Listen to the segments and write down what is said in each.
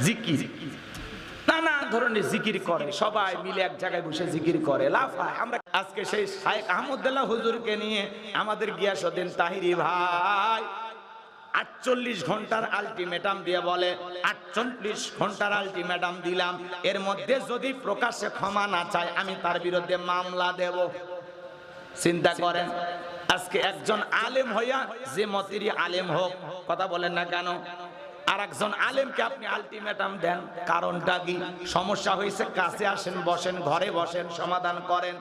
জিকির, নানা ধরনের জিকির করে, সবাই মিলে এক জায়গায় বসে জিকির করে, লাফায়। আমরা আজকে সেই শাইখ আহমদুল্লাহ হুজুরকে নিয়ে আমাদের গিয়াসউদ্দিন তাহিরি ভাই 48 ঘন্টার আলটিমেটাম দিয়ে বলে 48 ঘন্টার আলটিমেটাম দিলাম, এর মধ্যে যদি প্রকাশ্যে ক্ষমা না চায় আমি তার বিরুদ্ধে মামলা দেব। চিন্তা করেন, আজকে একজন আলেম হইয়া যে মতেরই আলেম হোক, কথা বলেন না কেন, আর একজন আলেমকে আপনি আলটিমেটাম দেন, কারণটা কি? সমস্যা হয়েছে, কাছে আসেন, বসেন, ঘরে বসেন, সমাধান করেন।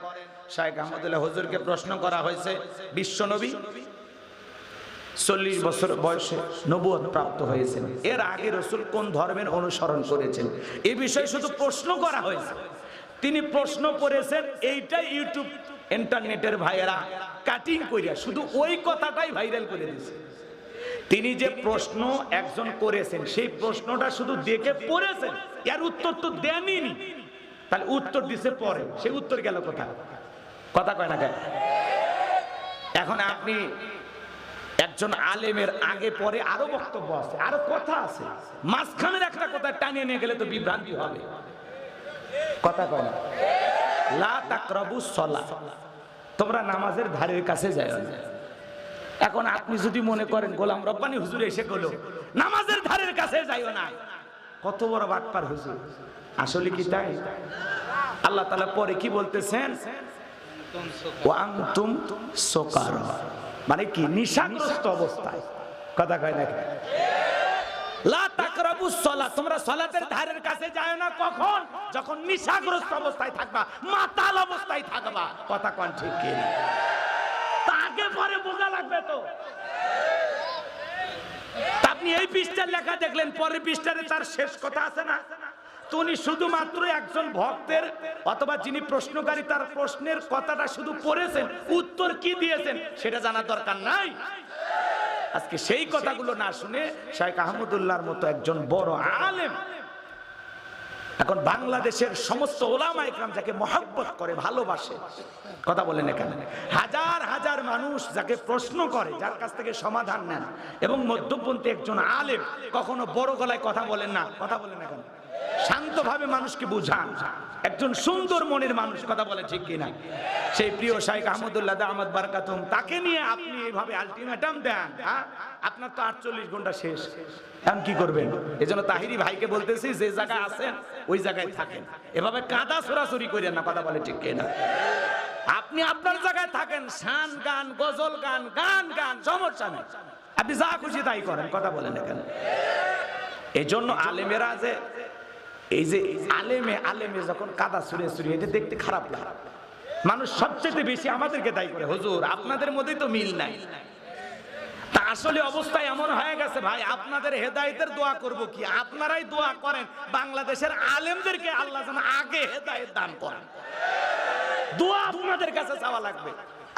শাইখ আহমদুল্লাহ হুজুরকে প্রশ্ন করা হয়েছে, বিশ্বনবী 40 বছর বয়সে নবুয়ত প্রাপ্ত হয়েছেন, এর আগে রাসূল কোন ধর্মের অনুসরণ করেছেন, এই বিষয়ে শুধু প্রশ্ন করা হয়েছে। তিনি প্রশ্ন করেছেন, এইটা ইউটিউব ইন্টারনেটের ভাইয়েরা কাটিং করিয়া শুধু ওই কথাটাই ভাইরাল করে দিয়েছে। তিনি যে প্রশ্ন একজন করেছেন, সেই প্রশ্নটা শুধু দেখে পড়েছেন, এর উত্তর তো দেনইনি, তাহলে উত্তর দিছে পরে, সেই উত্তর গেল কোথায়? কথা কয় না কেন? এখন আপনি একজন আলেমের আগে পরে আরো বক্তব্য আছে, আরো কথা আছে, মাঝখানের একটা কথা টানিয়ে নিয়ে গেলে তো বিভ্রান্তি হবে। কথা কয় না? লা তাকরাবুস সালাহ, তোমরা নামাজের ধারের কাছে যাও না। এখন আপনি যদি মনে করেন গোলাম রব্বানী হুজুর এসে গেলো নামাজের ধারের কাছে যাইও না, কত বড় বাটপার হুজুর! আসলে কি তাই? আল্লাহ তাআলা পরে কি বলতেছেন? ওয়া আনতুম সুকারা, মানে কি? নিশাগ্রস্ত অবস্থায়। কথা কয় না? লা তাকরাবুস সালাহ, তোমরা সালাতের ধারের কাছে যাও না। কখন? যখন নিশাগ্রস্ত অবস্থায় থাকবা, মাতাল অবস্থায় থাকবা। কথা কোন ঠিক কি? আগে পরে বোঝা লাগবে তো। আপনি এই পৃষ্ঠার লেখা দেখলেন, পরের পৃষ্ঠারে তার শেষ কথা আছে না? তুমি শুধুমাত্র একজন ভক্তের অথবা যিনি প্রশ্নকারী তার প্রশ্নের কথাটা শুধু পড়েছেন, উত্তর কি দিয়েছেন সেটা জানার দরকার নাই। আজকে সেই কথাগুলো না শুনে শাইখ আহমদুল্লাহর মতো একজন বড় আলেম, এখন বাংলাদেশের সমস্ত ওলামা ইকরাম যাকে মহব্বত করে, ভালোবাসে, কথা বলেন এখানে হাজার হাজার মানুষ যাকে প্রশ্ন করে, যার কাছ থেকে সমাধান নেন, এবং মধ্যপন্থী একজন আলেম, কখনো বড় গলায় কথা বলেন না। কথা বলেন এখানে শান্তভাবে মানুষকে বুঝান, একজন সুন্দর মনের মানুষ। কথা বলে ঠিক কিনা? সেই প্রিয় শাইখ আহমদুল্লাহ দামাত বারাকাতুহুম, তাকে নিয়ে আপনি এইভাবে আলটিমেটাম দেন, আপনার তো 48 ঘন্টা শেষ, এখন কি করবেন? এজন্য তাহিরি ভাইকে বলতেছি, যে জায়গায় আছেন ওই জায়গায় থাকেন, এভাবে কাদা ছোড়াছুরি করেন না। কথা বলে ঠিক কিনা? আপনি আপনার জায়গায় থাকেন, শান গান, গজল গান, গান গান, সমস্যা নেই, আপনি যা খুশি তাই করেন। কথা বলেন এখানে। এজন্য আলেমেরা যে এই যে আলেমে যখন কাদা ছুঁড়ে ছুঁড়ে, এটা দেখতে খারাপ লাগে। মানুষ সবচেয়ে বেশি আমাদেরকে দায়ী করে, হুজুর আপনাদের মধ্যেই তো মিল নাই। তা আসলে অবস্থা এমন হয়ে গেছে ভাই, আপনাদের হেদায়েতের দোয়া করব কি? আপনারাই দোয়া করেন বাংলাদেশের আলেমদেরকে আল্লাহ যেন আগে হেদায়েত দান করেন। দোয়া আপনাদের কাছে চাওয়া লাগবে,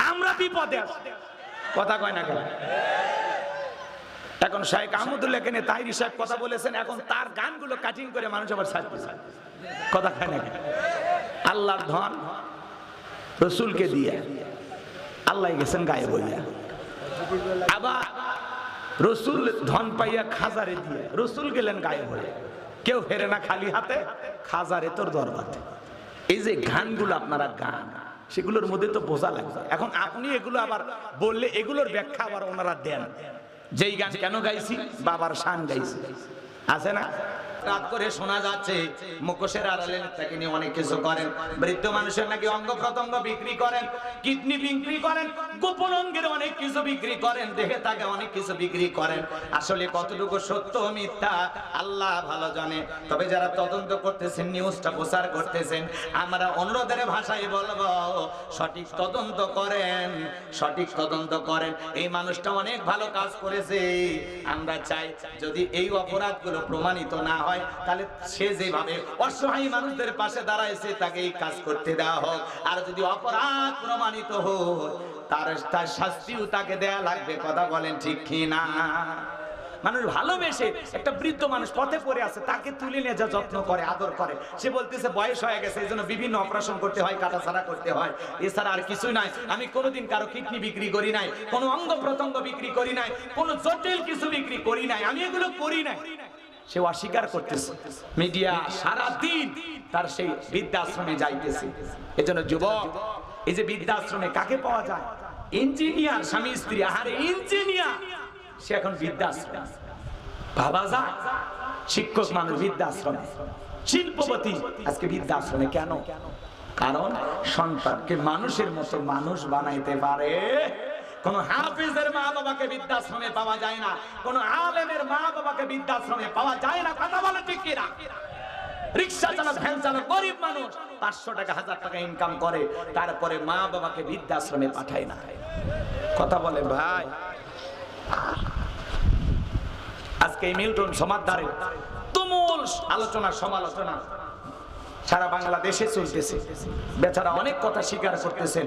আমরা বিপদে আছি। কথা কয় না কেন? এখন শাইখ আহমদুল্লাহ কেন তাহিরি সাহেব কথা বলেছেন, এখন তার গানগুলো কাটিং করে মানুষ আবার সাজতেছে। কথা খায় না কেন? আল্লাহর ধন রসুলকে দিয়ে আল্লাহ গেছেন গায়েব হইয়া, আবার রসুল ধন পাইয়া খাজারে দিয়ে রসুল গেলেন গায়েব হয়ে। কেউ ফেরে না খালি হাতে, খাজারে তোর দরবারে। এই যে গানগুলো আপনারা গান, সেগুলোর মধ্যে তো বোঝা লাগবে। এখন আপনি এগুলো আবার বললে এগুলোর ব্যাখ্যা আবার ওনারা দেন, যেই গান কেন গাইছি, বাবার শান গাইছি, আছে না? রাত করে শোনা যাচ্ছে মুখোশের আড়ালে তাকে নিয়ে অনেক কিছু করেন। বৃদ্ধ মানুষের নাকি অঙ্গ প্রত্যঙ্গ বিক্রি করেন, কিডনি বিক্রি করেন, গোপন অঙ্গের অনেক কিছু বিক্রি করেন, দেখে তাকে অনেক কিছু বিক্রি করেন। আসলে কতটুকু সত্য মিথ্যা আল্লাহ ভালো জানে। তবে যারা তদন্ত করতেছেন, নিউজটা প্রচার করতেছেন, আমরা অন্যদের ভাষায় বলবো, সঠিক তদন্ত করেন, সঠিক তদন্ত করেন। এই মানুষটা অনেক ভালো কাজ করেছে। আমরা চাই যদি এই অপরাধগুলো প্রমাণিত না হয়, তাহলে সে যেভাবে অসহায় মানুষদের পাশে দাঁড়াইছে তাকে এই কাজ করতে দেওয়া হোক। আর যদি অপরাধ প্রমাণিত হয়, তার শাস্তিও তাকে দেয়া লাগবে। কথা বলেন ঠিক কি না? মানুষ ভালোবেসে, একটা বৃদ্ধ মানুষ পথে পড়ে আছে, তাকে তুলে নিয়ে যা যত্ন করে, আদর করে। সে বলতেছে বয়স হয়ে গেছে, এই জন্য বিভিন্ন অপারেশন করতে হয়, কাটাছাড়া করতে হয়, এছাড়া আর কিছুই নাই। আমি কোনোদিন কারো কিডনি বিক্রি করি নাই, কোনো অঙ্গ প্রত্যঙ্গ বিক্রি করি নাই, কোনো জটিল কিছু বিক্রি করি নাই, আমি এগুলো করি নাই। সে অস্বীকার করতেছে। মিডিয়া সারা দিন তার সেই বৃদ্ধাশ্রমে যাইতেছে। এজন্য যুবক, এই যে বৃদ্ধাশ্রমে কাকে পাওয়া যায়? ইঞ্জিনিয়ার স্বামী স্ত্রী, আরে ইঞ্জিনিয়ার সে এখন বৃদ্ধাশ্রমে। ভাবা যায়, শিক্ষক মানুষ বৃদ্ধাশ্রমে, শিল্পপতি আজকে বৃদ্ধাশ্রমে। কেন? কারণ সন্তানকে মানুষের মতো মানুষ বানাইতে পারে। কোন হাফিজের মা বাবাকে বৃদ্ধাশ্রমে পাওয়া যায় না, কোন আলেমের মা বাবাকে বৃদ্ধাশ্রমে পাওয়া যায় না। কথা বলে ঠিক কিনা? রিক্সা চালক, ভ্যান চালক, গরিব মানুষ 500 টাকা 1000 টাকা ইনকাম করে, তারপরে মা বাবাকে বৃদ্ধাশ্রমে পাঠায় না। কথা বলে ভাই। আজকে এই মিল্টন সমাদদারে তুমুল আলোচনা সমালোচনা সারা বাংলাদেশে চলতেছে। বেচারা অনেক কথা স্বীকার করতেছেন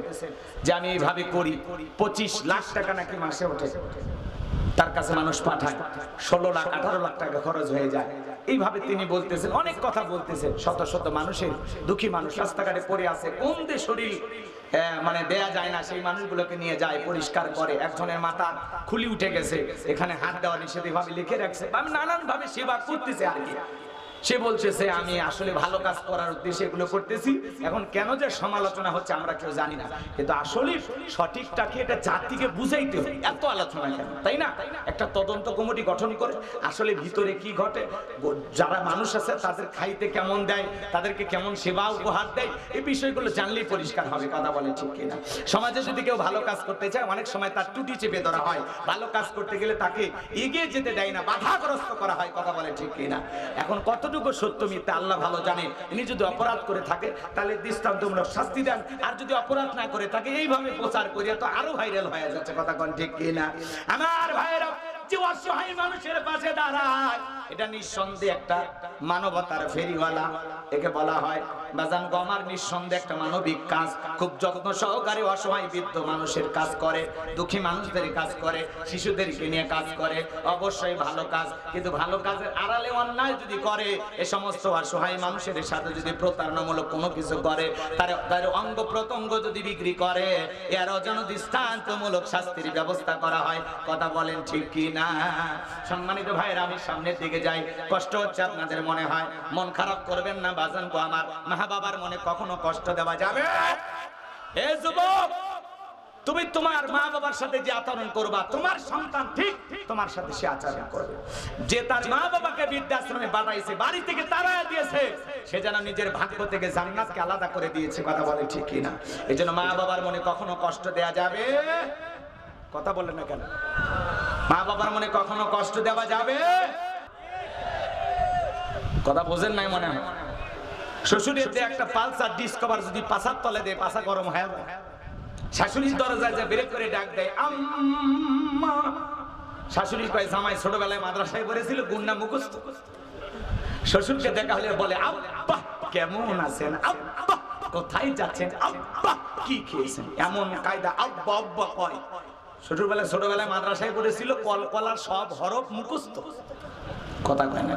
যে আমি এইভাবে করি। 25 লাখ টাকা নাকি মাসে ওঠে, তার কাছে মানুষ পাঠায়। 16 লাখ 18 লাখ টাকা খরচ হয়ে যায়। এইভাবে তিনি বলতেছেন, অনেক কথা বলতেছেন। শত শত মানুষের, দুঃখী মানুষ রাস্তাঘাটে পড়ে আছে, কোন দিয়ে শরীর মানে দেয়া যায় না, সেই মানুষগুলোকে নিয়ে যায়, পরিষ্কার করে। একজনের মাথা খুলি উঠে গেছে, এখানে হাত দেওয়া নিষেধ, এভাবে লিখে রাখছে। আমি নানান ভাবে সেবা করতেছে আর কি। সে বলতেছে আমি আসলে ভালো কাজ করার উদ্দেশ্যে এগুলো করতেছি। এখন কেন যে সমালোচনা হচ্ছে আমরা কেউ জানি না, কিন্তু আসলে সঠিকটা কি এটা জাতিকে বুঝাইতে হবে। এত আলোচনা কেন, তাই না? একটা তদন্ত কমিটি গঠন করে আসলে ভিতরে কি ঘটে, যারা মানুষ আছে তাদের খাইতে কেমন দেয়, তাদেরকে কেমন সেবা উপহার দেয়, এই বিষয়গুলো জানলেই পরিষ্কার হবে। কথা বলে ঠিক কিনা? সমাজে যদি কেউ ভালো কাজ করতে চায়, অনেক সময় তার টুটি চেপে ধরা হয়। ভালো কাজ করতে গেলে তাকে এগিয়ে যেতে দেয় না, বাধাগ্রস্ত করা হয়। কথা বলে ঠিক কিনা? এখন কতটুকু সত্য মিথ্যা আল্লাহ ভালো জানে। ইনি যদি অপরাধ করে থাকে তাহলে দৃষ্টান্তমূলক শাস্তি দেন, আর যদি অপরাধ না করে থাকে এইভাবে প্রচার করিয়া তো আরো ভাইরাল হয়ে যাচ্ছে। কথা কোন ঠিক কিনা? আমার ভাইরা, যে অসহায় মানুষের পাশে দাঁড়ায়, এটা নিঃসন্দেহে একটা মানবতার ফেরিওয়ালা। একে বলা হয় বাজান গো আমার, নিঃসন্দেহে একটা মানবিক কাজ। খুব যত্ন সহকারে অসহায় বৃদ্ধ মানুষের কাজ করে, দুঃখী মানুষদের কাজ করে, শিশুদেরকে নিয়ে কাজ করে, অবশ্যই ভালো কাজ। কিন্তু ভালো কাজের আড়ালে অন্যায় যদি করে, এ সমস্ত অসহায় মানুষের সাথে যদি প্রতারণামূলক কোনো কিছু করে, তার অঙ্গ প্রত্যঙ্গ যদি বিক্রি করে, এর যেন দৃষ্টান্তমূলক শাস্তির ব্যবস্থা করা হয়। কথা বলেন ঠিক কি না? সম্মানিত ভাইরা, আমি সামনের দিকে যাই। কষ্ট হচ্ছে আপনাদের মনে হয়, মন খারাপ করবেন না বাজান গো আমার। মা বাবার মনে কখনো কষ্ট দেওয়া যাবে? এ যুবক, তুমি তোমার মা বাবার সাথে যে আচরণ করবা, তোমার সন্তান ঠিক তোমার সাথে সে আচরণ করবে। যে তার মা বাবাকে বৃদ্ধাশ্রমে পাঠাইছে, বাড়ি থেকে তাড়ায় দিয়েছে, সে যেন নিজের ভাগ্য থেকে জান্নাতকে আলাদা করে দিয়েছে। কথা বলে ঠিক কিনা? এই জন্য মা বাবার মনে কখনো কষ্ট দেয়া যাবে? কথা বললেন না কেন? মা বাবার মনে কখনো কষ্ট দেওয়া যাবে? কথা বোঝেন নাই মনে হয়। শ্বশুরের দিয়ে একটা পালসার ডিসকভার যদি পাছার তলে দেয়, পাছা গরম হয়ে যায়। শাশুড়ির দরজায় যে ব্রেক করে ডাক দেয় আম্মা, শাশুড়ি কয় জামাই ছোটবেলায় মাদ্রাসায় পড়েছিল, গুন্ডা মুখস্থ। শ্বশুরকে দেখা হলে বলে আব্বা কেমন আছেন, আব্বা কোথায় যাচ্ছেন, আব্বা কি খেয়েছেন, এমন কায়দা আব্বা আব্বা কয়। ছোটবেলায় মাদ্রাসায় পড়েছিল, কলকলার সব হরফ মুখস্থ। কথা কয় না?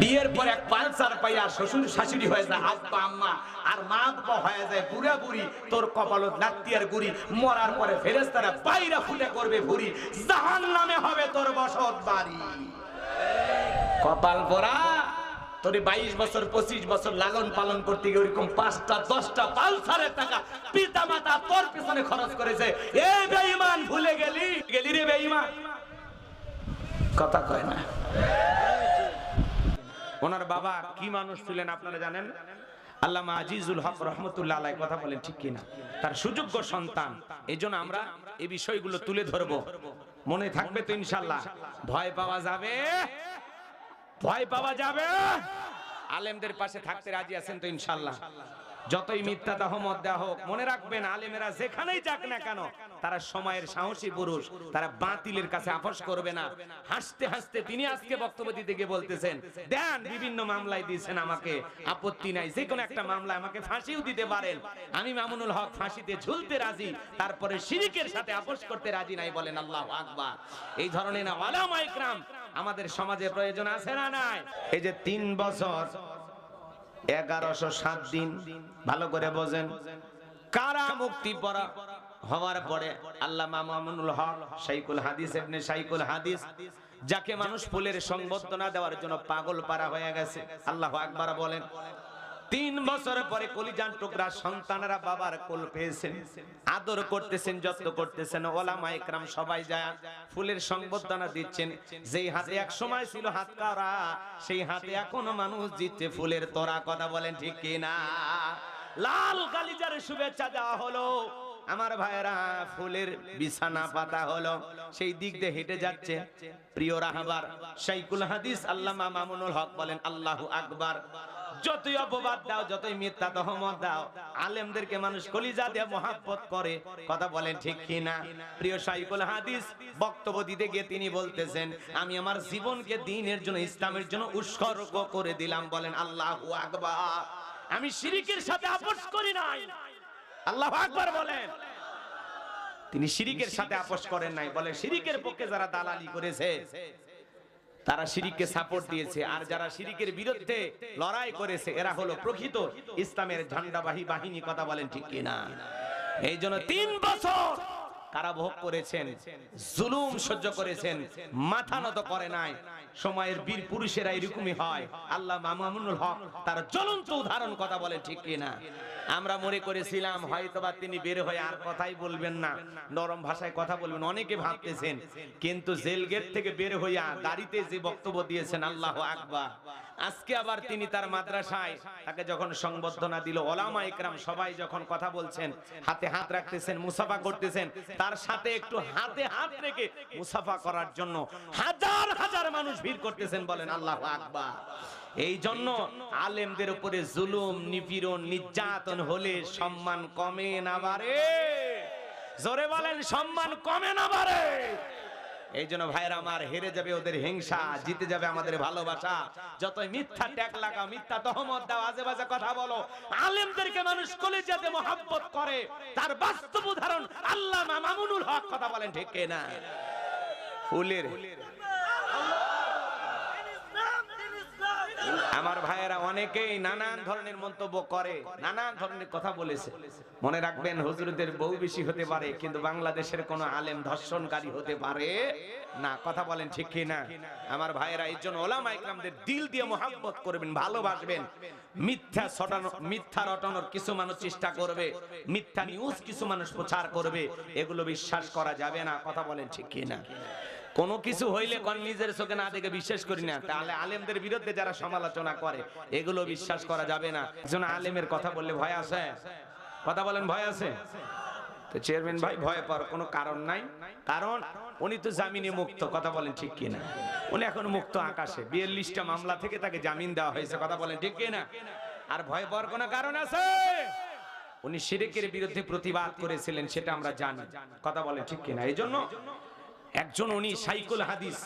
বিয়ের পর এক পালসার পাইয়া শ্বশুর শাশুড়ি হয়ে যায় আব্বা আম্মা, আর মা বাবা হয়ে যায় বুড়া বুড়ি। তোর কপালত নাতিয়ার গুড়ি, মরার পরে ফেরেশতারা বাইরা ফুটে করবে ভুরি, জাহান্নামে হবে তোর বসত বাড়ি। কপাল পোড়া। তোরে 22 বছর 25 বছর লালন পালন করতে গিয়ে ওরকম 5টা 10টা পালসারের টাকা পিতা মাতা তোর পিছনে খরচ করেছে। এ বেঈমান, ভুলে গেলি রে বেঈমান। কথা কয় না? ওনার বাবা কি মানুষ ছিলেন আপনারা জানেন? আল্লামা আজিজুল হক রহমতুল্লাহ আলাইহি। কথা বলেন ঠিক কিনা? তার সুযোগ্য সন্তান। এজন্য আমরা এই বিষয়গুলো তুলে ধরবো। মনে থাকবে তো ইনশাআল্লাহ? ভয় পাওয়া যাবে? ভয় পাওয়া যাবে? আলেমদের পাশে থাকতে রাজি আছেন তো ইনশাআল্লাহ? যতই মিথ্যা দাহ মত দেহ, মনে রাখবেন আলেমেরা যেখানেই যাক না কেন, তারা সময়ের সাহসী পুরুষ, তারা বাতিলের কাছে আপোষ করবে না। হাসতে হাসতে তিনি আজকে বক্তব্য দিতে গিয়ে বলতেছেন, দেন বিভিন্ন মামলায় দিয়েছেন আমাকে, আপত্তি নাই, যে কোনো একটা মামলায় আমাকে ফাঁসিও দিতে পারেন, আমি মামুনুল হক ফাঁসিতে ঝুলতে রাজি, তারপরে শিরকের সাথে আপোষ করতে রাজি নাই। বলেন আল্লাহু আকবার। এই ধরনের উলামা ইকরাম আমাদের সমাজে প্রয়োজন আছে না নাই? এই যে 3 বছর 1107 দিন, ভালো করে বোঝেন, কারা মুক্তি পড়া হওয়ার পরে আল্লামা মামুনুল হক শাইখুল হাদিস ইবনে শাইখুল হাদিস যাকে মানুষ ফুলের সংবর্ধনা দেওয়ার জন্য পাগল পারা হয়ে গেছে। আল্লাহু আকবার বলেন। 3 বছর পরে কলিজান টুকরা সন্তানরা বাবার কোল পেয়েছেন, আদর করতেছেন, যত্ন করতেছেন। ওলামা ইকরাম সবাই যায় ফুলের সংবর্ধনা দিচ্ছেন। যেই হাতে এক সময় ছিল হাত কারা, সেই হাতে এখনো মানুষ দিচ্ছে ফুলের তোড়া। কথা বলেন ঠিক কিনা? লাল কালিজার শুভেচ্ছা দেওয়া হলো। আমার ভাইরা ফুলের বিছানা পাতা হলো, সেই দিক দিয়ে হেঁটে যাচ্ছে প্রিয় রাহবার শাইখুল হাদিস আল্লামা মামুনুল হক বলেন আল্লাহু আকবার। যতই অপবাদ দাও, যতই মিথ্যা তহমত দাও, আলেমদেরকে মানুষ কলিজা দিয়ে মহব্বত করে। কথা বলেন ঠিক কিনা? প্রিয় শাইখুল হাদিস বক্তব্য দিতে গিয়ে তিনি বলতেছেন, আমি আমার জীবনকে দ্বীনের জন্য, ইসলামের জন্য উৎসর্গ করে দিলাম। বলেন আল্লাহু আকবার। আমি শিরকের সাথে আপোষ করি নাই। আল্লাহু আকবার বলেন। তিনি শিরকের সাথে আপোষ করেন নাই। বলে শিরকের পক্ষে যারা দালালি করেছে তারা শিরককে সাপোর্ট দিয়েছে, আর যারা শিরকের বিরুদ্ধে লড়াই করেছে এরা হলো প্রকৃত ইসলামের ঝান্ডাবাহী বাহিনী। কথা বলেন ঠিক কিনা? এই জন্য 3 বছর কারাভোগ করেছেন, জুলুম সহ্য করেছেন, মাথা নত করে নাই। সময়ের বীর পুরুষেরা এরকমই হয়। আল্লাহ মামুনুল হক তার জ্বলন্ত উদাহরণ। কথা বলেন ঠিক কিনা? আমরা মনে করেছিলাম হয়তোবা তিনি বের হয়ে আর কথাই বলবেন না, নরম ভাষায় কথা বলবেন, অনেকে ভাবতেছেন। কিন্তু জেল গেট থেকে বের হইয়া গাড়িতে যে বক্তব্য দিয়েছেন, আল্লাহু আকবার। আজকে আবার তিনি তার মাদ্রাসায় তাকে যখন সংবর্ধনা দিল, ওলামা ইকরাম সবাই যখন কথা বলছেন, হাতে হাত রাখতেছেন, মুসাফা করতেছেন, তার সাথে একটু হাতে হাত রেখে মুসাফা করার জন্য হাজার হাজার মানুষ ভিড় করতেছেন। বলেন আল্লাহু আকবার। এই জন্য আলেমদের উপরে জুলুম, নিপীড়ন, নির্যাতন হলে সম্মান কমে না বাড়ে? জোরে বলেন, সম্মান কমে না বাড়ে? এই জন্য ভাইরা আমার, হেরে যাবে ওদের হিংসা, জিতে যাবে আমাদের ভালোবাসা। যতই মিথ্যা ট্যাগ লাগাও, মিথ্যা তহমত দাও, আজে বাজে কথা বলো, আলেমদেরকে মানুষ কলিজাতে মহব্বত করে। তার বাস্তব উদাহরণ আল্লামা মামুনুল হক। কথা বলেন ঠিক কিনা? ফুলের আমার ভাইয়েরা অনেকেই নানান ধরনের মন্তব্য করে, নানান ধরনের কথা বলেছে। মনে রাখবেন, হুজুরদের বউ বেশি হতে পারে, কিন্তু বাংলাদেশের কোন আলেম ধর্ষণকারী হতে পারে না। কথা বলেন ঠিক কিনা? আমার ভাইয়েরা, এই জন্য ওলামা ইকরামদের দিল দিয়ে মহব্বত করবেন, ভালোবাসবেন। মিথ্যা রটানোর কিছু মানুষ চেষ্টা করবে, মিথ্যা নিউজ কিছু মানুষ প্রচার করবে, এগুলো বিশ্বাস করা যাবে না। কথা বলেন ঠিক কিনা? কোনো কিছু হইলে কোন নিজের চোখে না দেখে বিশ্বাস করি না, তাহলে আলেমদের বিরুদ্ধে যারা সমালোচনা করে এগুলো বিশ্বাস করা যাবে না। একজন আলেমের কথা বললে ভয় আছে? কথা বলেন, ভয় আছে? তো চেয়ারম্যান ভাই, ভয় পাওয়ার কোনো কারণ নাই, কারণ উনি তো জামিনে মুক্ত। কথা বলেন ঠিক কিনা? উনি এখন মুক্ত আকাশে, 42টা মামলা থেকে তাকে জামিন দেওয়া হয়েছে। কথা বলেন ঠিক কিনা? আর ভয় পাওয়ার কোনো কারণ আছে? উনি শিরকের বিরুদ্ধে প্রতিবাদ করেছিলেন, সেটা আমরা জানি। কথা বলেন ঠিক কিনা? এই জন্য একজন উনি শাইখুল হাদিস,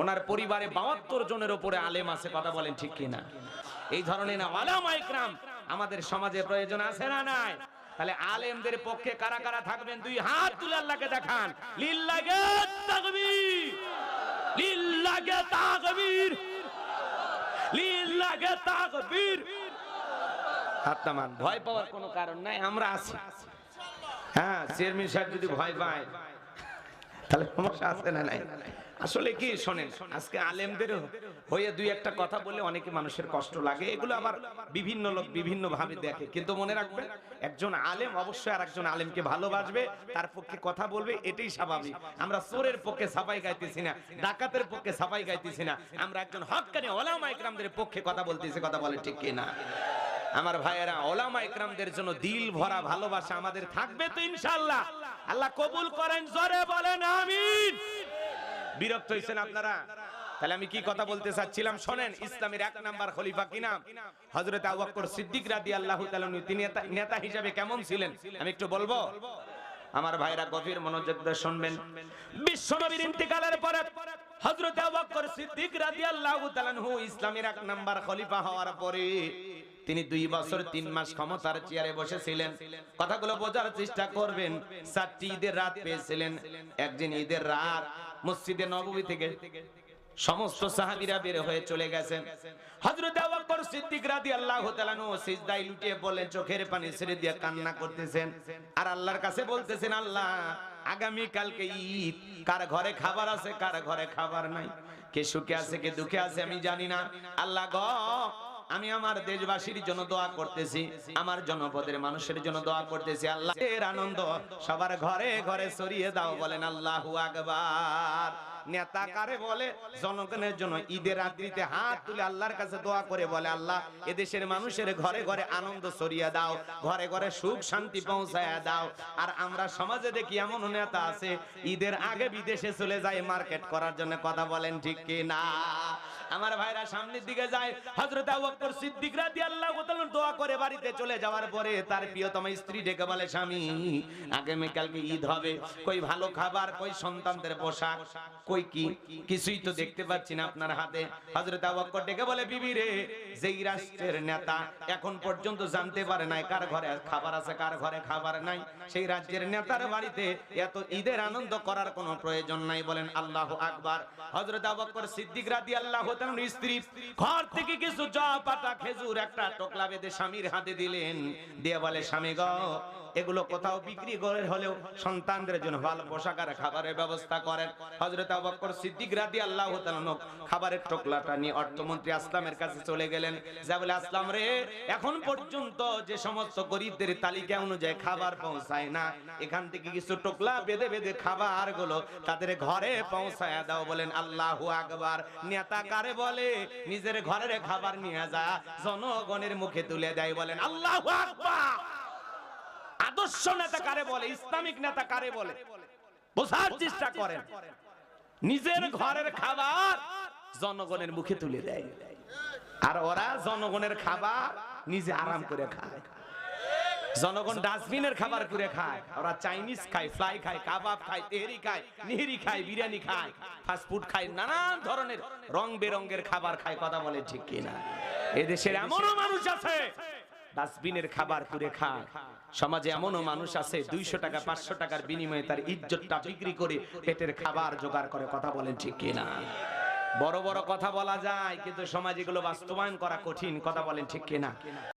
ওনার পরিবারে 72 জনের উপরে আলেম আছে। কথা বলেন ঠিক কিনা? এই ধরনের ওলামা ইকরাম আমাদের সমাজে প্রয়োজন আছে না নাই? তাহলে আলেমদের পক্ষে কারা কারা থাকবেন? 2 হাত তুলে আল্লাহকে দেখান। লিল্লাহি তাকবীর, লিল্লাহি তাকবীর, লিল্লাহি তাকবীর। হাত নামান। ভয় পাওয়ার কোনো কারণ নাই, আমরা আছি। হ্যাঁ, চেয়ারম্যান সাহেব যদি ভয় পায় তাহলে সমস্যা আছে না নাই? আসলে কি শোনেন, আজকে আলেমদের হয়ে 2-1টা কথা বলে অনেকে মানুষের কষ্ট লাগে, এগুলো আবার বিভিন্ন লোক বিভিন্ন ভাবে দেখে। কিন্তু মনে রাখবেন, একজন আলেম অবশ্যই আর একজন আলেমকে ভালোবাসবে, তার পক্ষে কথা বলবে, এটাই স্বাভাবিক। আমরা চোরের পক্ষে সাফাই গাইতেছি না, ডাকাতের পক্ষে সাফাই গাইতেছি না, আমরা একজন হক্কানি ওলামা ইকরামদের পক্ষে কথা বলতেছি। কথা বলে ঠিক কিনা? আমার ভাইয়েরা, ওলামা ইকরামদের জন্য দিল ভরা ভালোবাসা আমাদের থাকবে তো ইনশাআল্লাহ। আল্লাহ কবুল করেন, জোরে বলেন আমিন। বিরক্ত হইছেন আপনারা? তাহলে আমি কি কথা বলতে চাচ্ছিলাম শোনেন। ইসলামের 1 নাম্বার খলিফা কি নাম? হযরত আবু বকর সিদ্দিক রাদিয়াল্লাহু তাআলা। তিনি নেতা হিসেবে কেমন ছিলেন আমি একটু বলবো। আমার ভাইরা গভীর মনোযোগ দিয়ে শুনবেন। বিশ্বনবীর ইন্তেকালের পরে হযরত আবু বকর সিদ্দিক রাদিয়াল্লাহু তাআলা ইসলামের 1 নাম্বার খলিফা হওয়ার পরে তিনি 2 বছর 3 মাস ক্ষমতার চেয়ারে বসেছিলেন। কথাগুলো বোঝার চেষ্টা করবেন। 4টি ঈদের রাত পেয়েছিলেন। একদিন ঈদের রাত মসজিদে নববী থেকে সমস্ত সাহাবীরা বের হয়ে চলে গেছেন। হযরত আবু বকর সিদ্দিক রাদিয়াল্লাহু তাআলা আনহু সিজদায় লুটিয়ে বলে চোখের পানি ছেড়ে দিয়ে কান্না করতেছেন আর আল্লাহর কাছে বলতেছেন, আল্লাহ আগামী কালকে ঈদ, কার ঘরে খাবার আছে কার ঘরে খাবার নাই, কে সুখে আছে কে দুঃখে আছে আমি জানি না। আল্লাহ গো, আমি আমার দেশবাসীর জন্য দোয়া করতেছি, আমার জনপদের মানুষের জন্য দোয়া করতেছি, আল্লাহ এর আনন্দ সবার ঘরে ঘরে ছড়িয়ে দাও। বলেন আল্লাহু আকবার। নেতা কারে বলে? জনগণের জন্য ঈদের রাত্রিতে হাত তুলে আল্লাহর কাছে দোয়া করে বলে, আল্লাহ এদেশের মানুষের ঘরে ঘরে আনন্দ ছড়িয়ে দাও, ঘরে ঘরে সুখ শান্তি পৌঁছায়া দাও। আর আমরা সমাজে দেখি এমন নেতা আছে ঈদের আগে বিদেশে চলে যায় মার্কেট করার জন্য। কথা বলেন ঠিক কি না? আমার ভাইরা সামনের দিকে যায়, হযরত আবু বকর সিদ্দিক রাদিয়াল্লাহু তাআলা দোয়া করে বাড়িতে চলে যাওয়ার পরে তার প্রিয়তম স্ত্রী ডেকে বলে, স্বামী আগামী কালকে ঈদ হবে, কই ভালো খাবার, কই সন্তানদের পোশাক, কই কি কিছুই তো দেখতে পাচ্ছি না আপনার হাতে। হযরত আবু বকর ডেকে বলে, বিবি রে, যেই রাষ্ট্রের নেতা এখন পর্যন্ত জানতে পারে নাই কার ঘরে খাবার আছে কার ঘরে খাবার নাই, সেই রাজ্যের নেতার বাড়িতে এত ঈদের আনন্দ করার কোনো প্রয়োজন নাই। বলেন আল্লাহু আকবার। হযরত আবু বকর সিদ্দিক রাদিয়াল্লাহু তাআলার স্ত্রী ঘর থেকে কিছু জব পাতা খেজুর একটা টোকলা বেঁধে স্বামীর হাতে দিলেন, দিয়ে বলে, স্বামী গো, এগুলো কোথাও বিক্রি করে হলেও সন্তানদের জন্য ভালো পোশাক আর খাবারের ব্যবস্থা করেন। হযরত আবু বকর সিদ্দিক রাদিয়াল্লাহু তাআলা খাবারের টোকলাটা নিয়ে অর্থমন্ত্রী আসলামের কাছে চলে গেলেন, যা বলে, আসলাম রে, এখন পর্যন্ত যে সমস্ত গরিবদের তালিকা অনুযায়ী খাবার পৌঁছায় না, এখান থেকে কিছু টোকলা বেঁধে বেঁধে খাবারগুলো তাদের ঘরে পৌঁছায় দাও। বলেন আল্লাহু আকবার। নেতা কারে বলে? নিজের ঘরের খাবার নিয়ে যা জনগণের মুখে তুলে দেয়। বলেন আল্লাহু আকবার। আদর্শ নেতা কারে বলে? ইসলামিক নেতা কারে বলে? বোঝার চেষ্টা করেন। নিজের ঘরের খাবার জনগণের মুখে তুলে দেয়, আর ওরা জনগণের খাবার নিজে আরাম করে খায়। জনগণ ডাস্টবিনের খাবার করে খায়, ওরা চাইনিজ খায়, ফ্লাই খায়, কাবাব খায়, তেহরি খায়, নিহরি খায়, বিরিয়ানি খায়, ফাস্ট ফুড খায়, নানান ধরনের রং বেরঙের খাবার খায়। কথা বলে ঠিক কিনা? এদেশের এমনও মানুষ আছে ডাস্টবিনের খাবার করে খায়। সমাজে এমনও মানুষ আছে 200 টাকা 500 টাকার বিনিময়ে তার ইজ্জতটা বিক্রি করে পেটের খাবার জোগাড় করে। কথা বলেন ঠিক কিনা? বড় বড় কথা বলা যায়, কিন্তু সমাজে এগুলো বাস্তবায়ন করা কঠিন। কথা বলেন ঠিক কিনা?